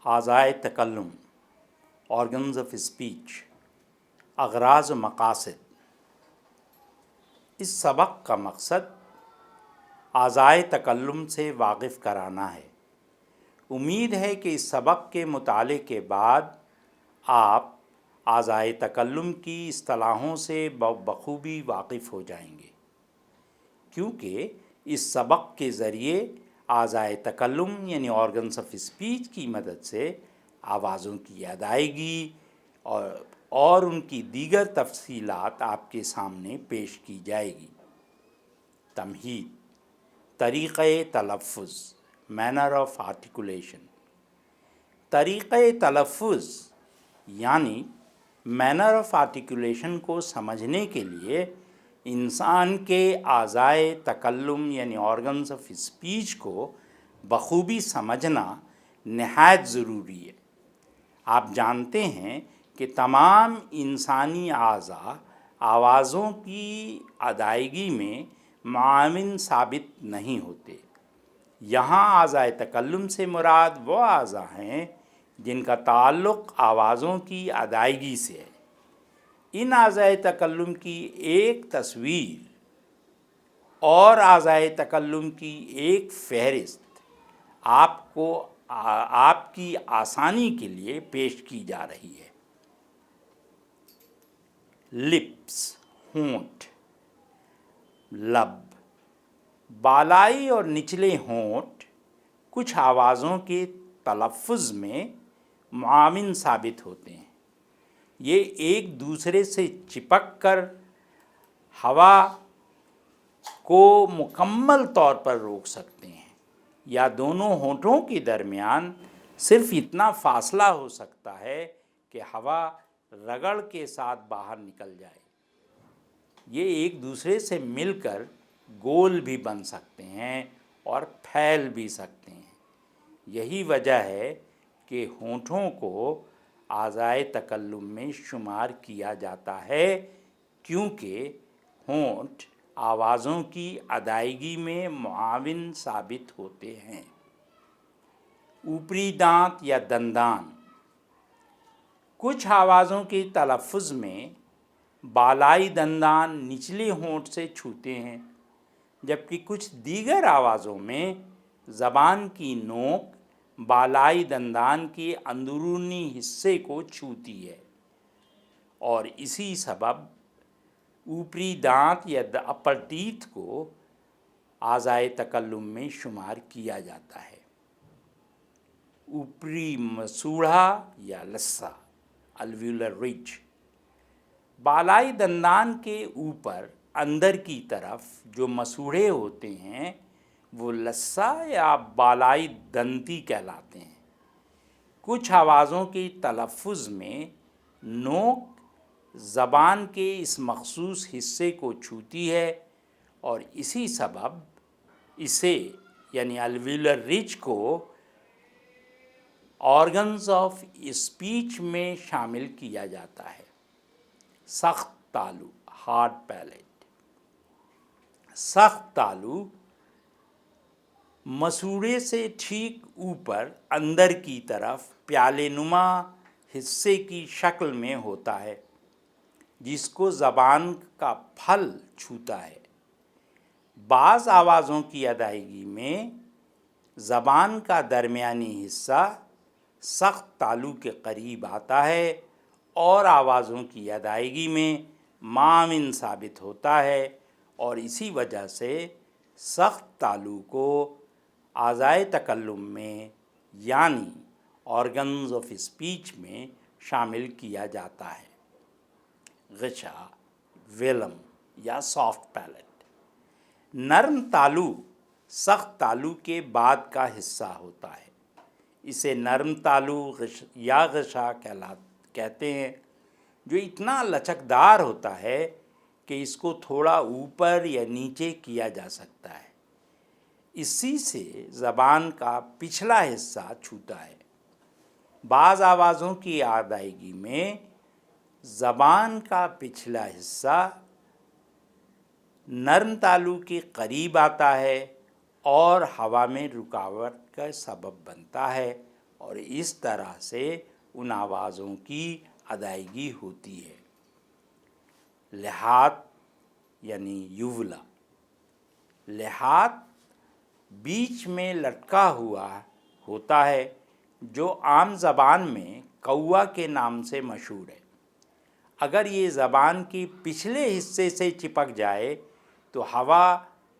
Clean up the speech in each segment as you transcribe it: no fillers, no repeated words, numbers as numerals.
اعضائے تکلم organs of speech, اغراض و مقاصد۔ اس سبق کا مقصد اعضائے تکلم سے واقف کرانا ہے۔ امید ہے کہ اس سبق کے مطالعے کے بعد آپ اعضائے تکلم کی اصطلاحوں سے بخوبی واقف ہو جائیں گے، کیونکہ اس سبق کے ذریعے اعضائے تکلم یعنی آرگنز آف اسپیچ کی مدد سے آوازوں کی ادائیگی اور ان کی دیگر تفصیلات آپ کے سامنے پیش کی جائے گی۔ تمہید، طریقہ تلفظ، مینر آف آرٹیکولیشن۔ طریقہ تلفظ یعنی مینر آف آرٹیکولیشن کو سمجھنے کے لیے انسان کے اعضائے تکلم یعنی آرگنز آف اسپیچ کو بخوبی سمجھنا نہایت ضروری ہے۔ آپ جانتے ہیں کہ تمام انسانی اعضاء آوازوں کی ادائیگی میں معاون ثابت نہیں ہوتے۔ یہاں اعضائے تکلم سے مراد وہ اعضاء ہیں جن کا تعلق آوازوں کی ادائیگی سے ہے۔ ان اعضائے تکلم کی ایک تصویر اور اعضائے تکلم کی ایک فہرست آپ کی آسانی کے لیے پیش کی جا رہی ہے۔ لپس، ہونٹ، لب۔ بالائی اور نچلے ہونٹ کچھ آوازوں کے تلفظ میں معاون ثابت ہوتے ہیں۔ یہ ایک دوسرے سے چپک کر ہوا کو مکمل طور پر روک سکتے ہیں، یا دونوں ہونٹوں کے درمیان صرف اتنا فاصلہ ہو سکتا ہے کہ ہوا رگڑ کے ساتھ باہر نکل جائے۔ یہ ایک دوسرے سے مل کر گول بھی بن سکتے ہیں اور پھیل بھی سکتے ہیں۔ یہی وجہ ہے کہ ہونٹوں کو اعضائے تکلم میں شمار کیا جاتا ہے، کیونکہ ہونٹ آوازوں کی ادائیگی میں معاون ثابت ہوتے ہیں۔ اوپری دانت یا دندان۔ کچھ آوازوں کے تلفظ میں بالائی دندان نچلے ہونٹ سے چھوتے ہیں، جبکہ کچھ دیگر آوازوں میں زبان کی نوک بالائی دندان کے اندرونی حصے کو چھوتی ہے، اور اسی سبب اوپری دانت یا اپر ٹیتھ کو اعضائے تکلم میں شمار کیا جاتا ہے۔ اوپری مسوڑھا یا لثہ، الویولر رج۔ بالائی دندان کے اوپر اندر کی طرف جو مسوڑھے ہوتے ہیں وہ لثہ یا بالائی دنتی کہلاتے ہیں۔ کچھ آوازوں کے تلفظ میں نوک زبان کے اس مخصوص حصے کو چھوتی ہے، اور اسی سبب اسے یعنی الویولر رج کو آرگنز آف اسپیچ میں شامل کیا جاتا ہے۔ سخت تالو، ہارڈ پیلیٹ۔ سخت تالو مسوڑھے سے ٹھیک اوپر اندر کی طرف پیالے نما حصے کی شکل میں ہوتا ہے، جس کو زبان کا پھل چھوتا ہے۔ بعض آوازوں کی ادائیگی میں زبان کا درمیانی حصہ سخت تالو کے قریب آتا ہے اور آوازوں کی ادائیگی میں معاون ثابت ہوتا ہے، اور اسی وجہ سے سخت تالو کو اعضائے تکلم میں یعنی آرگنز آف اسپیچ میں شامل کیا جاتا ہے۔ غشا، ویلم یا سافٹ پیلیٹ۔ نرم تالو سخت تالو کے بعد کا حصہ ہوتا ہے۔ اسے نرم تالو یا غشا کہتے ہیں، جو اتنا لچکدار ہوتا ہے کہ اس کو تھوڑا اوپر یا نیچے کیا جا سکتا ہے۔ اسی سے زبان کا پچھلا حصہ چھوتا ہے۔ بعض آوازوں کی ادائیگی میں زبان کا پچھلا حصہ نرم تالو کے قریب آتا ہے اور ہوا میں رکاوٹ کا سبب بنتا ہے، اور اس طرح سے ان آوازوں کی ادائیگی ہوتی ہے۔ لحاظ یعنی یوولا، لحاظ بیچ میں لٹکا ہوا ہوتا ہے جو عام زبان میں کوا کے نام سے مشہور ہے۔ اگر یہ زبان کی پچھلے حصے سے چپک جائے تو ہوا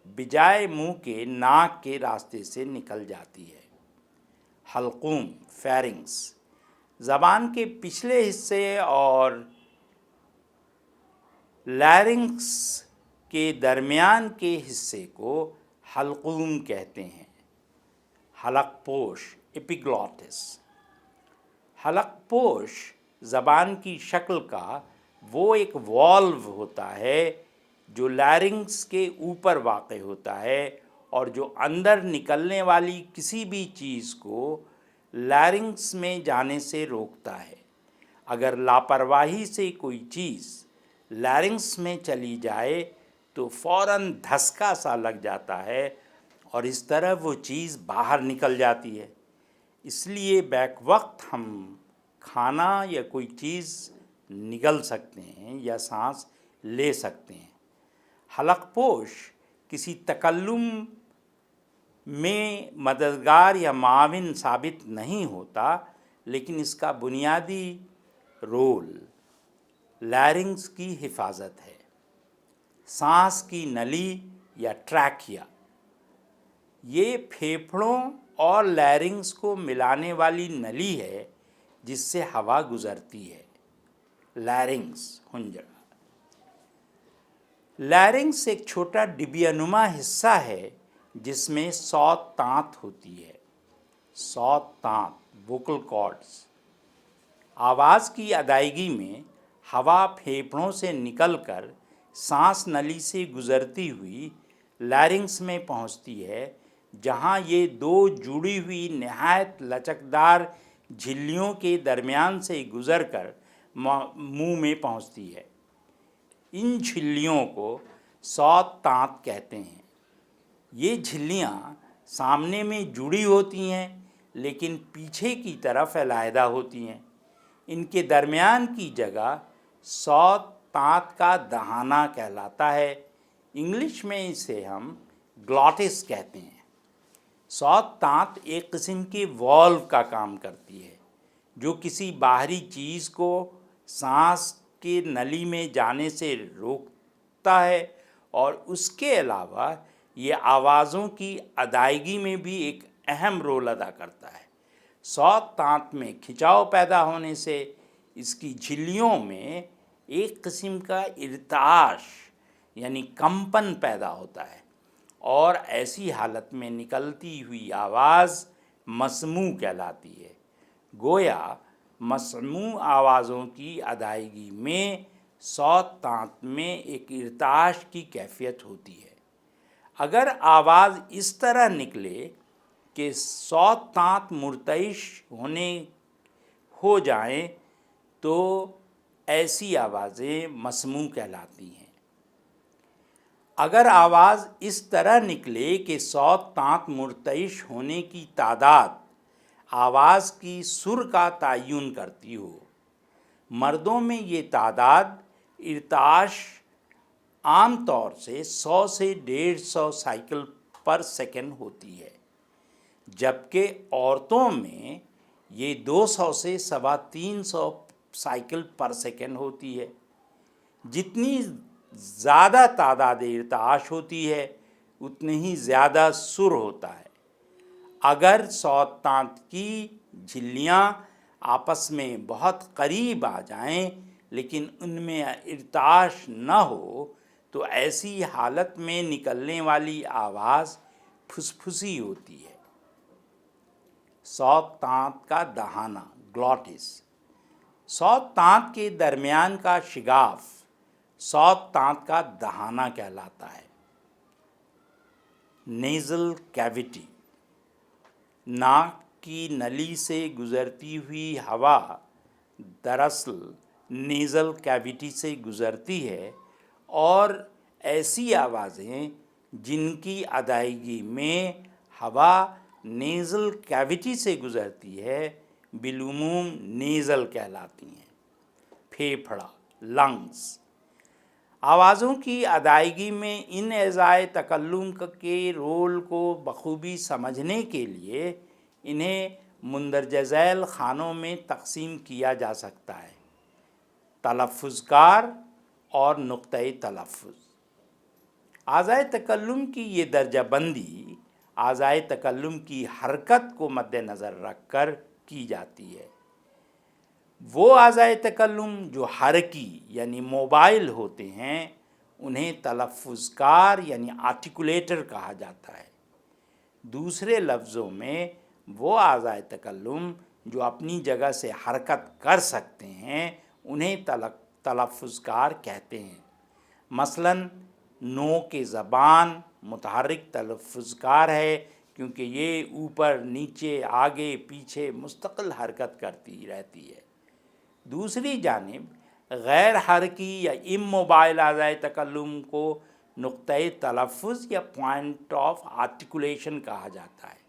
بجائے منہ کے ناک کے راستے سے نکل جاتی ہے۔ حلقوم فیرنگس، زبان کے پچھلے حصے اور لیرنگس کے درمیان کے حصے کو حلقوم کہتے ہیں۔ حلق پوش ایپیگلوٹس، حلق پوش زبان کی شکل کا وہ ایک والو ہوتا ہے جو لیرنگس کے اوپر واقع ہوتا ہے اور جو اندر نکلنے والی کسی بھی چیز کو لیرنگس میں جانے سے روکتا ہے۔ اگر لاپرواہی سے کوئی چیز لیرنگس میں چلی جائے تو فوراً دھسکا سا لگ جاتا ہے اور اس طرح وہ چیز باہر نکل جاتی ہے۔ اس لیے بیک وقت ہم کھانا یا کوئی چیز نگل سکتے ہیں یا سانس لے سکتے ہیں۔ حلق پوش کسی تکلم میں مددگار یا معاون ثابت نہیں ہوتا، لیکن اس کا بنیادی رول لیرنگس کی حفاظت ہے۔ سانس کی نلی یا ٹریکیا، یہ پھیپھڑوں اور لیرنگس کو ملانے والی نلی ہے جس سے ہوا گزرتی ہے۔ لیرنگس ہنجرا، لیرنگس ایک چھوٹا ڈبیا نما حصہ ہے جس میں صوت تانت ہوتی ہے۔ صوت تانت ووکل کارڈز، آواز کی ادائیگی میں ہوا پھیپھڑوں سے نکل کر سانس نلی سے گزرتی ہوئی لیرنگس میں پہنچتی ہے، جہاں یہ دو جڑی ہوئی نہایت لچکدار جھلیوں کے درمیان سے گزر کر منہ میں پہنچتی ہے۔ ان جھلیوں کو صوت تانت کہتے ہیں۔ یہ جھلیاں سامنے میں جڑی ہوتی ہیں لیکن پیچھے کی طرف علیحدہ ہوتی ہیں۔ ان کے درمیان کی جگہ صوت تانت کا دہانہ کہلاتا ہے۔ انگلش میں اسے ہم گلوٹس کہتے ہیں۔ صوت تانت ایک قسم کی والو کا کام کرتی ہے جو کسی باہری چیز کو سانس کی نلی میں جانے سے روکتا ہے، اور اس کے علاوہ یہ آوازوں کی ادائیگی میں بھی ایک اہم رول ادا کرتا ہے۔ صوت تانت میں کھچاؤ پیدا ہونے سے اس کی جھلیوں میں ایک قسم کا ارتعاش یعنی کمپن پیدا ہوتا ہے، اور ایسی حالت میں نکلتی ہوئی آواز مسموع کہلاتی ہے۔ گویا مسموع آوازوں کی ادائیگی میں صوت تانت میں ایک ارتعاش کی کیفیت ہوتی ہے۔ اگر آواز اس طرح نکلے کہ صوت تانت مرتعش ہو جائیں تو ایسی آوازیں مسموع کہلاتی ہیں۔ اگر آواز اس طرح نکلے کہ صوت تانت مرتعش ہونے کی تعداد آواز کی سر کا تعین کرتی ہو، مردوں میں یہ تعداد ارتعاش عام طور سے 100 سے 150 سائیکل پر سیکنڈ ہوتی ہے، جبکہ عورتوں میں یہ 200 سے 350 سائیکل پر سیکنڈ ہوتی ہے۔ جتنی زیادہ تعداد ارتعاش ہوتی ہے اتنی ہی زیادہ سر ہوتا ہے۔ اگر صوت تانت کی جھلیاں آپس میں بہت قریب آ جائیں لیکن ان میں ارتعاش نہ ہو تو ایسی حالت میں نکلنے والی آواز پھسپھسی ہوتی ہے۔ صوت تانت کا دہانہ گلوٹس، صوت تانت کے درمیان کا شگاف صوت تانت کا دہانہ کہلاتا ہے۔ نیزل کیویٹی، ناک کی نلی سے گزرتی ہوئی ہوا دراصل نیزل کیویٹی سے گزرتی ہے، اور ایسی آوازیں جن کی ادائیگی میں ہوا نیزل کیوٹی سے گزرتی ہے بالعموم نیزل کہلاتی ہیں۔ پھیپھڑا، لنگز۔ آوازوں کی ادائیگی میں ان اعضائے تکلم کے رول کو بخوبی سمجھنے کے لیے انہیں مندرجہ ذیل خانوں میں تقسیم کیا جا سکتا ہے: تلفظ کار اور نقطۂ تلفظ۔ اعضائے تکلم کی یہ درجہ بندی اعضائے تکلم کی حرکت کو مد نظر رکھ کر کی جاتی ہے۔ وہ اعضائے تکلم جو حرکی یعنی موبائل ہوتے ہیں انہیں تلفظ کار یعنی آرٹیکولیٹر کہا جاتا ہے۔ دوسرے لفظوں میں وہ اعضائے تکلم جو اپنی جگہ سے حرکت کر سکتے ہیں انہیں تلفظ کار کہتے ہیں۔ مثلاً نو کی زبان متحرک تلفظ کار ہے کیونکہ یہ اوپر نیچے آگے پیچھے مستقل حرکت کرتی رہتی ہے۔ دوسری جانب غیر حرکی یا اموبائل اعضائے تکلم کو نقطۂ تلفظ یا پوائنٹ آف آرٹیکولیشن کہا جاتا ہے،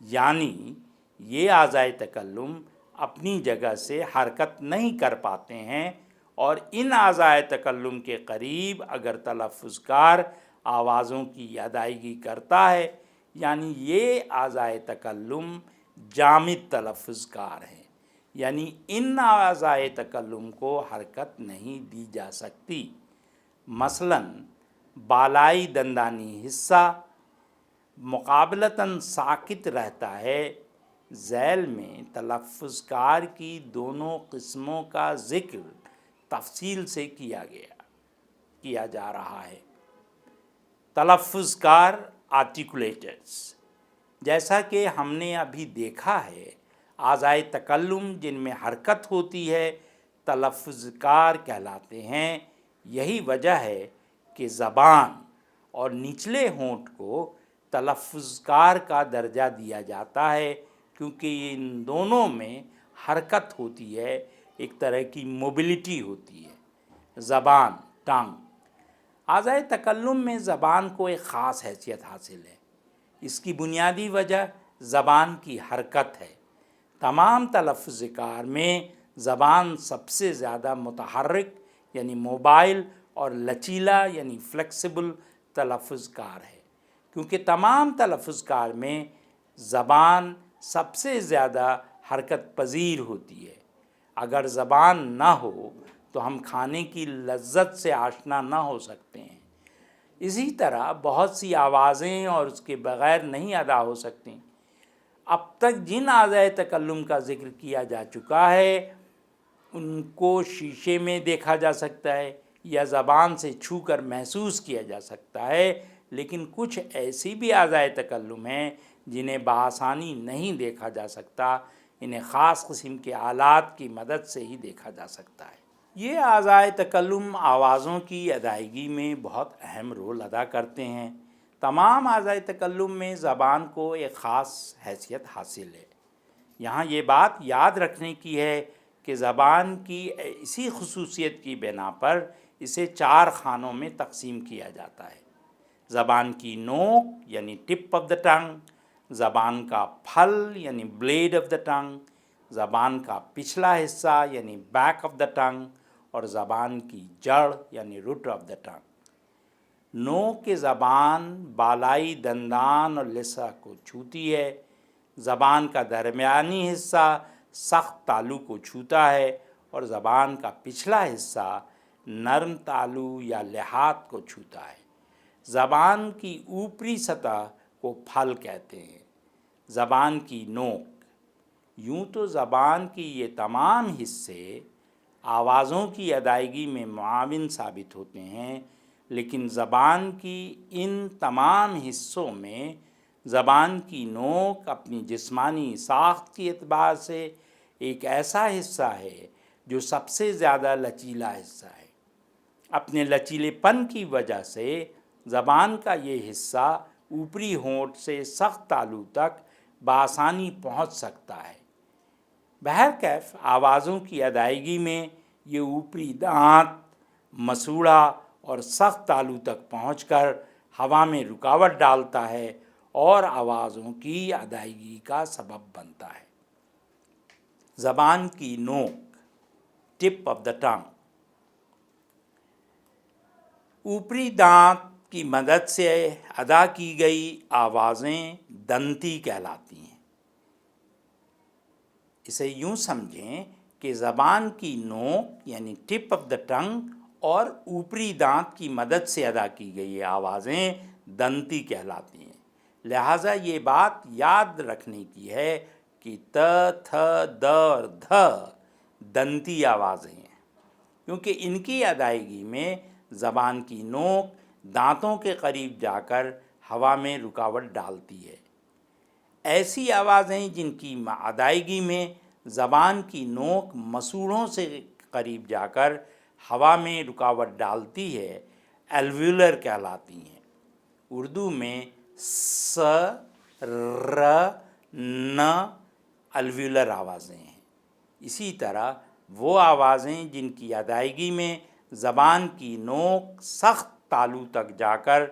یعنی یہ اعضائے تکلم اپنی جگہ سے حرکت نہیں کر پاتے ہیں، اور ان اعضائے تکلم کے قریب اگر تلفظ کار آوازوں کی ادائیگی کرتا ہے یعنی یہ اعضائے تکلم جامد تلفظ کار ہیں، یعنی ان اعضائے تکلم کو حرکت نہیں دی جا سکتی۔ مثلاً بالائی دندانی حصہ مقابلتاً ساکت رہتا ہے۔ ذیل میں تلفظ کار کی دونوں قسموں کا ذکر تفصیل سے کیا جا رہا ہے۔ تلفظ کار آرٹیکولیٹرز، جیسا کہ ہم نے ابھی دیکھا ہے، اعضائے تکلم جن میں حرکت ہوتی ہے تلفظ کار کہلاتے ہیں۔ یہی وجہ ہے کہ زبان اور نچلے ہونٹ کو تلفظ کار کا درجہ دیا جاتا ہے کیونکہ ان دونوں میں حرکت ہوتی ہے، ایک طرح کی موبلٹی ہوتی ہے۔ زبان، ٹنگ۔ اعضائے تکلم میں زبان کو ایک خاص حیثیت حاصل ہے۔ اس کی بنیادی وجہ زبان کی حرکت ہے۔ تمام تلفظ کار میں زبان سب سے زیادہ متحرک یعنی موبائل اور لچیلا یعنی فلیکسیبل تلفظ کار ہے، کیونکہ تمام تلفظ کار میں زبان سب سے زیادہ حرکت پذیر ہوتی ہے۔ اگر زبان نہ ہو تو ہم کھانے کی لذت سے آشنا نہ ہو سکتے ہیں۔ اسی طرح بہت سی آوازیں اور اس کے بغیر نہیں ادا ہو سکتی۔ اب تک جن اعضائے تکلم کا ذکر کیا جا چکا ہے ان کو شیشے میں دیکھا جا سکتا ہے یا زبان سے چھو کر محسوس کیا جا سکتا ہے، لیکن کچھ ایسی بھی اعضائے تکلم ہیں جنہیں بآسانی نہیں دیکھا جا سکتا، انہیں خاص قسم کے آلات کی مدد سے ہی دیکھا جا سکتا ہے۔ یہ اعضائے تکلم آوازوں کی ادائیگی میں بہت اہم رول ادا کرتے ہیں۔ تمام اعضائے تکلم میں زبان کو ایک خاص حیثیت حاصل ہے۔ یہاں یہ بات یاد رکھنے کی ہے کہ زبان کی اسی خصوصیت کی بنا پر اسے 4 خانوں میں تقسیم کیا جاتا ہے: زبان کی نوک یعنی ٹپ آف دا ٹنگ، زبان کا پھل یعنی بلیڈ آف دا ٹنگ، زبان کا پچھلا حصہ یعنی بیک آف دا ٹنگ، اور زبان کی جڑ یعنی روٹ آف دا ٹنگ۔ نوک کی زبان بالائی دندان اور لثہ کو چھوتی ہے، زبان کا درمیانی حصہ سخت تالو کو چھوتا ہے، اور زبان کا پچھلا حصہ نرم تالو یا لحاظ کو چھوتا ہے۔ زبان کی اوپری سطح کو پھل کہتے ہیں۔ زبان کی نوک۔ یوں تو زبان کی یہ تمام حصے آوازوں کی ادائیگی میں معاون ثابت ہوتے ہیں، لیکن زبان کی ان تمام حصوں میں زبان کی نوک اپنی جسمانی ساخت کے اعتبار سے ایک ایسا حصہ ہے جو سب سے زیادہ لچیلا حصہ ہے۔ اپنے لچیلے پن کی وجہ سے زبان کا یہ حصہ اوپری ہونٹ سے سخت تالو تک بآسانی پہنچ سکتا ہے۔ بہرکیف آوازوں کی ادائیگی میں یہ اوپری دانت مسوڑھا اور سخت تالو تک پہنچ کر ہوا میں رکاوٹ ڈالتا ہے اور آوازوں کی ادائیگی کا سبب بنتا ہے۔ زبان کی نوک، ٹپ آف دا ٹنگ، اوپری دانت کی مدد سے ادا کی گئی آوازیں دنتی کہلاتی ہیں۔ اسے یوں سمجھیں کہ زبان کی نوک یعنی ٹپ آف دا ٹنگ اور اوپری دانت کی مدد سے ادا کی گئی آوازیں دنتی کہلاتی ہیں۔ لہٰذا یہ بات یاد رکھنے کی ہے کہ ت، تھ، د اور دھ دنتی آوازیں ہیں، کیونکہ ان کی ادائیگی میں زبان کی نوک دانتوں کے قریب جا کر ہوا میں رکاوٹ ڈالتی ہے۔ ایسی آوازیں جن کی ادائیگی میں زبان کی نوک مسوڑھوں سے قریب جا کر ہوا میں رکاوٹ ڈالتی ہے، الویولر کہلاتی ہیں۔ اردو میں س، ر، ن الویولر آوازیں ہیں۔ اسی طرح وہ آوازیں جن کی ادائیگی میں زبان کی نوک سخت تالو تک جا کر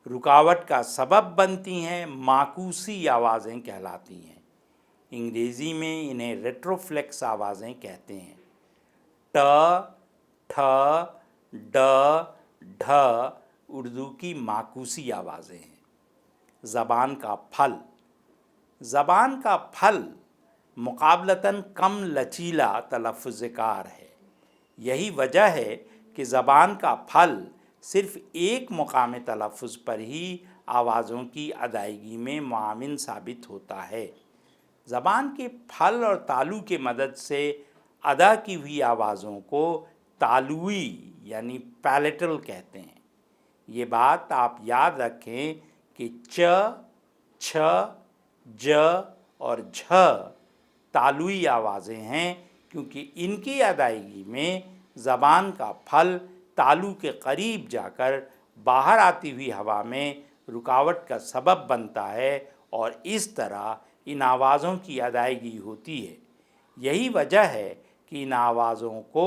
رکاوٹ کا سبب بنتی ہیں، معکوسی آوازیں کہلاتی ہیں۔ انگریزی میں انہیں ریٹروفلیکس آوازیں کہتے ہیں۔ ٹ، ٹھ، ڈ، ڈھ اردو کی معکوسی آوازیں ہیں۔ زبان کا پھل، زبان کا پھل مقابلتاً کم لچیلا تلفظ کار ہے۔ یہی وجہ ہے کہ زبان کا پھل صرف ایک مقام تلفظ پر ہی آوازوں کی ادائیگی میں معاون ثابت ہوتا ہے۔ زبان کے پھل اور تالو کی مدد سے ادا کی ہوئی آوازوں کو تالوئی یعنی پیلیٹل کہتے ہیں۔ یہ بات آپ یاد رکھیں کہ چ، چھ، ج اور جھ تالوئی آوازیں ہیں، کیونکہ ان کی ادائیگی میں زبان کا پھل تالو کے قریب جا کر باہر آتی ہوئی ہوا میں رکاوٹ کا سبب بنتا ہے اور اس طرح ان آوازوں کی ادائیگی ہوتی ہے۔ یہی وجہ ہے کہ ان آوازوں کو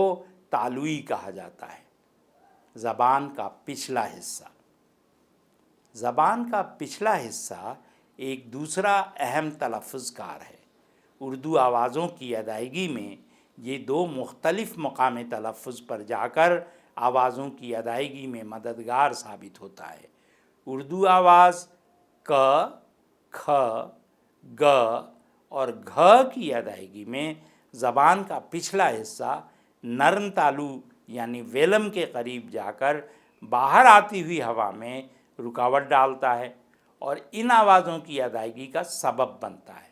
تالوئی کہا جاتا ہے۔ زبان کا پچھلا حصہ، زبان کا پچھلا حصہ ایک دوسرا اہم تلفظ کار ہے۔ اردو آوازوں کی ادائیگی میں یہ دو مختلف مقام تلفظ پر جا کر آوازوں کی ادائیگی میں مددگار ثابت ہوتا ہے۔ اردو آواز ک، کھ، گ اور گھ کی ادائیگی میں زبان کا پچھلا حصہ نرم تالو یعنی ویلم کے قریب جا کر باہر آتی ہوئی ہوا میں رکاوٹ ڈالتا ہے اور ان آوازوں کی ادائیگی کا سبب بنتا ہے۔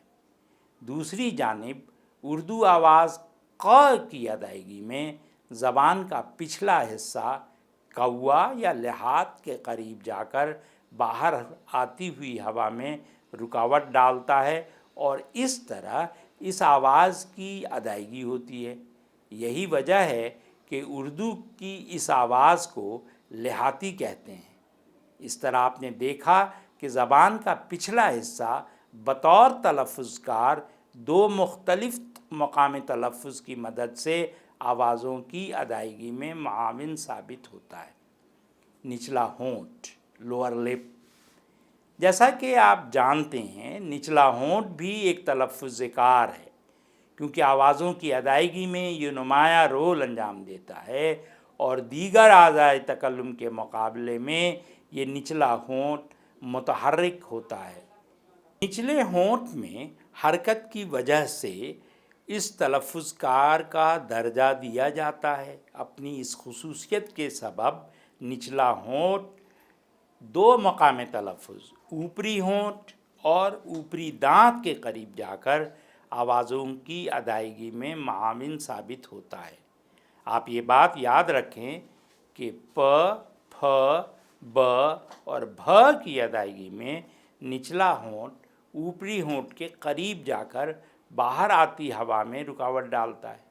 دوسری جانب اردو آواز ق کی ادائیگی میں زبان کا پچھلا حصہ کوا یا لحاظ کے قریب جا کر باہر آتی ہوئی ہوا میں رکاوٹ ڈالتا ہے اور اس طرح اس آواز کی ادائیگی ہوتی ہے۔ یہی وجہ ہے کہ اردو کی اس آواز کو لحاظی کہتے ہیں۔ اس طرح آپ نے دیکھا کہ زبان کا پچھلا حصہ بطور تلفظ کار دو مختلف مقام تلفظ کی مدد سے آوازوں کی ادائیگی میں معاون ثابت ہوتا ہے۔ نچلا ہونٹ، لوور لپ، جیسا کہ آپ جانتے ہیں نچلا ہونٹ بھی ایک تلفظ کار ہے، کیونکہ آوازوں کی ادائیگی میں یہ نمایاں رول انجام دیتا ہے اور دیگر اعضائے تکلم کے مقابلے میں یہ نچلا ہونٹ متحرک ہوتا ہے۔ نچلے ہونٹ میں حرکت کی وجہ سے اس تلفظ کار کا درجہ دیا جاتا ہے۔ اپنی اس خصوصیت کے سبب نچلا ہونٹ دو مقام تلفظ اوپری ہونٹ اور اوپری دانت کے قریب جا کر آوازوں کی ادائیگی میں معاون ثابت ہوتا ہے۔ آپ یہ بات یاد رکھیں کہ پ، پھ، ب اور بھ کی ادائیگی میں نچلا ہونٹ اوپری ہونٹ کے قریب جا کر باہر آتی ہوا میں رکاوٹ ڈالتا ہے۔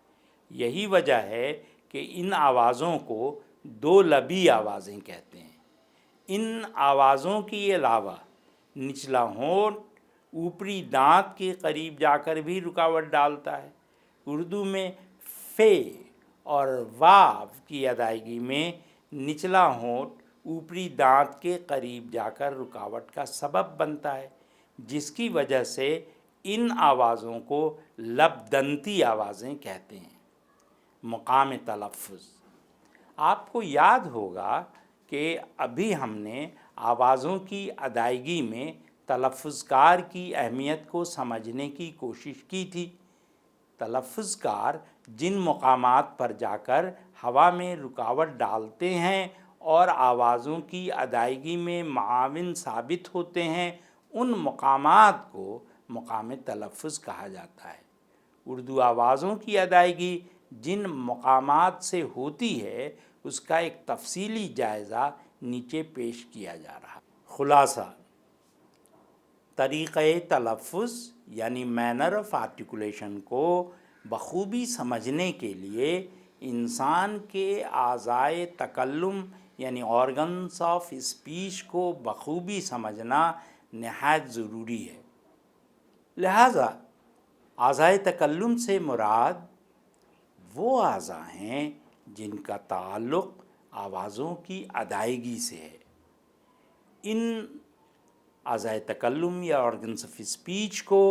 یہی وجہ ہے کہ ان آوازوں کو دو لبی آوازیں کہتے ہیں۔ ان آوازوں کے علاوہ نچلا ہونٹ اوپری دانت کے قریب جا کر بھی رکاوٹ ڈالتا ہے۔ اردو میں فے اور واو کی ادائیگی میں نچلا ہونٹ اوپری دانت کے قریب جا کر رکاوٹ کا سبب بنتا ہے، جس کی وجہ سے ان آوازوں کو لبدنتی آوازیں کہتے ہیں۔ مقام تلفظ، آپ کو یاد ہوگا کہ ابھی ہم نے آوازوں کی ادائیگی میں تلفظ کار کی اہمیت کو سمجھنے کی کوشش کی تھی۔ تلفظ کار جن مقامات پر جا کر ہوا میں رکاوٹ ڈالتے ہیں اور آوازوں کی ادائیگی میں معاون ثابت ہوتے ہیں، ان مقامات کو مقام تلفظ کہا جاتا ہے۔ اردو آوازوں کی ادائیگی جن مقامات سے ہوتی ہے اس کا ایک تفصیلی جائزہ نیچے پیش کیا جا رہا ہے۔ خلاصہ، طریقۂ تلفظ یعنی مینر آف آرٹیکولیشن کو بخوبی سمجھنے کے لیے انسان کے اعضائے تکلم یعنی آرگنس آف اسپیچ کو بخوبی سمجھنا نہایت ضروری ہے۔ لہٰذا اعضائے تکلم سے مراد وہ اعضاء ہیں جن کا تعلق آوازوں کی ادائیگی سے ہے۔ ان اعضائے تکلم یا آرگنس آف اسپیچ کو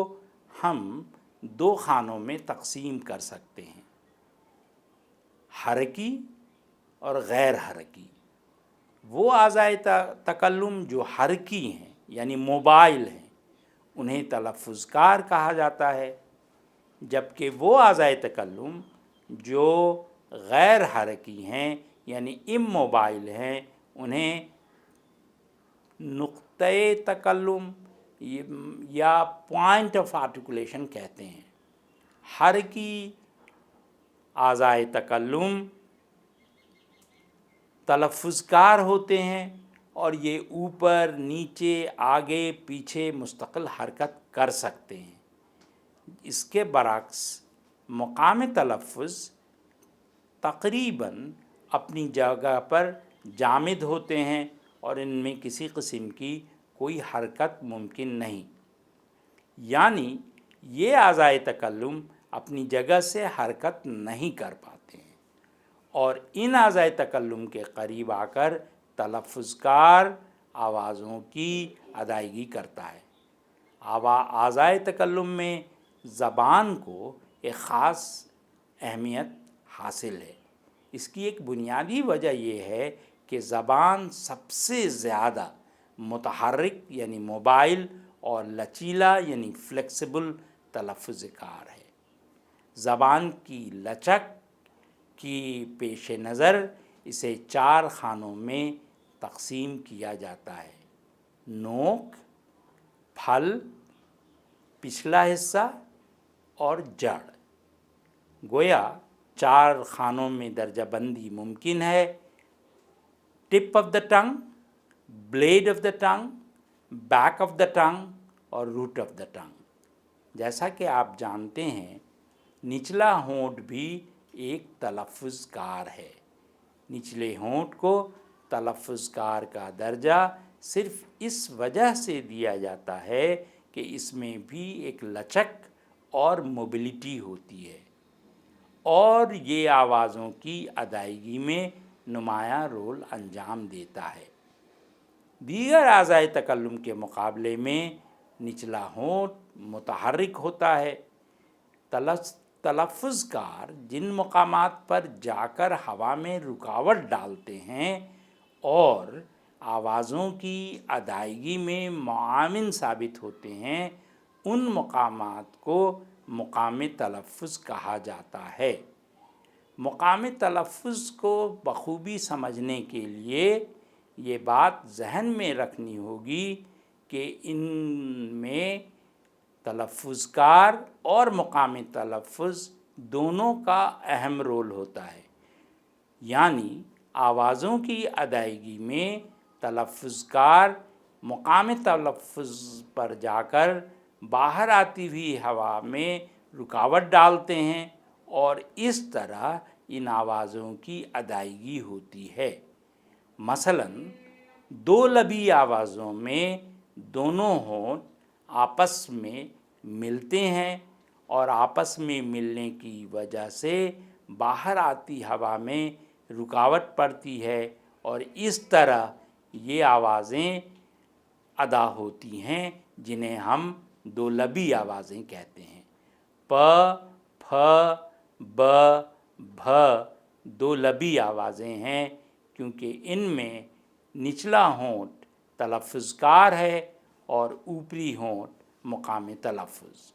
ہم دو خانوں میں تقسیم کر سکتے ہیں، حرکی اور غیر حرکی۔ وہ اعضائے تکلم جو حرکی ہیں یعنی موبائل ہیں انہیں تلفظ کار کہا جاتا ہے، جبکہ وہ اعضائے تکلم جو غیر حرکی ہیں یعنی اموبائل ہیں انہیں نقطۂ تکلم یا پوائنٹ آف آرٹیکولیشن کہتے ہیں۔ حرکی اعضائے تکلم تلفظ کار ہوتے ہیں اور یہ اوپر، نیچے، آگے، پیچھے مستقل حرکت کر سکتے ہیں۔ اس کے برعکس مقام تلفظ تقریباً اپنی جگہ پر جامد ہوتے ہیں اور ان میں کسی قسم کی کوئی حرکت ممکن نہیں، یعنی یہ اعضائے تکلم اپنی جگہ سے حرکت نہیں کر پاتے ہیں اور ان اعضائے تکلم کے قریب آ کر تلفظ کار آوازوں کی ادائیگی کرتا ہے۔ اعضائے تکلم میں زبان کو ایک خاص اہمیت حاصل ہے۔ اس کی ایک بنیادی وجہ یہ ہے کہ زبان سب سے زیادہ متحرک یعنی موبائل اور لچیلا یعنی فلیکسیبل تلفظ کار ہے۔ زبان کی لچک کی پیش نظر اسے 4 خانوں میں تقسیم کیا جاتا ہے: نوک، پھل، پچھلا حصہ اور جڑ۔ گویا 4 خانوں میں درجہ بندی ممکن ہے: tip of the tongue, blade of the tongue, back of the tongue اور روٹ آف دا ٹنگ۔ جیسا کہ آپ جانتے ہیں نچلا ہونٹ بھی ایک تلفظ کار ہے۔ نچلے ہونٹ کو تلفظ کار کا درجہ صرف اس وجہ سے دیا جاتا ہے کہ اس میں بھی ایک لچک اور موبلٹی ہوتی ہے اور یہ آوازوں کی ادائیگی میں نمایاں رول انجام دیتا ہے۔ دیگر اعضائے تکلم کے مقابلے میں نچلا ہونٹ متحرک ہوتا ہے۔ تلفظ کار جن مقامات پر جا کر ہوا میں رکاوٹ ڈالتے ہیں اور آوازوں کی ادائیگی میں معاون ثابت ہوتے ہیں ان مقامات کو مقام تلفظ کہا جاتا ہے۔ مقام تلفظ کو بخوبی سمجھنے کے لیے یہ بات ذہن میں رکھنی ہوگی کہ ان میں تلفظ کار اور مقام تلفظ دونوں کا اہم رول ہوتا ہے، یعنی آوازوں کی ادائیگی میں تلفظ کار مقام تلفظ پر جا کر باہر آتی ہوئی ہوا میں رکاوٹ ڈالتے ہیں اور اس طرح ان آوازوں کی ادائیگی ہوتی ہے۔ مثلاً 2 لبی آوازوں میں دونوں ہونٹ آپس میں ملتے ہیں اور آپس میں ملنے کی وجہ سے باہر آتی ہوا میں رکاوٹ پڑتی ہے اور اس طرح یہ آوازیں ادا ہوتی ہیں جنہیں ہم دو لبی آوازیں کہتے ہیں۔ پ، پھ، ب، بھ دو لبی آوازیں ہیں کیونکہ ان میں نچلا ہونٹ تلفظ کار ہے اور اوپری ہونٹ مقام تلفظ۔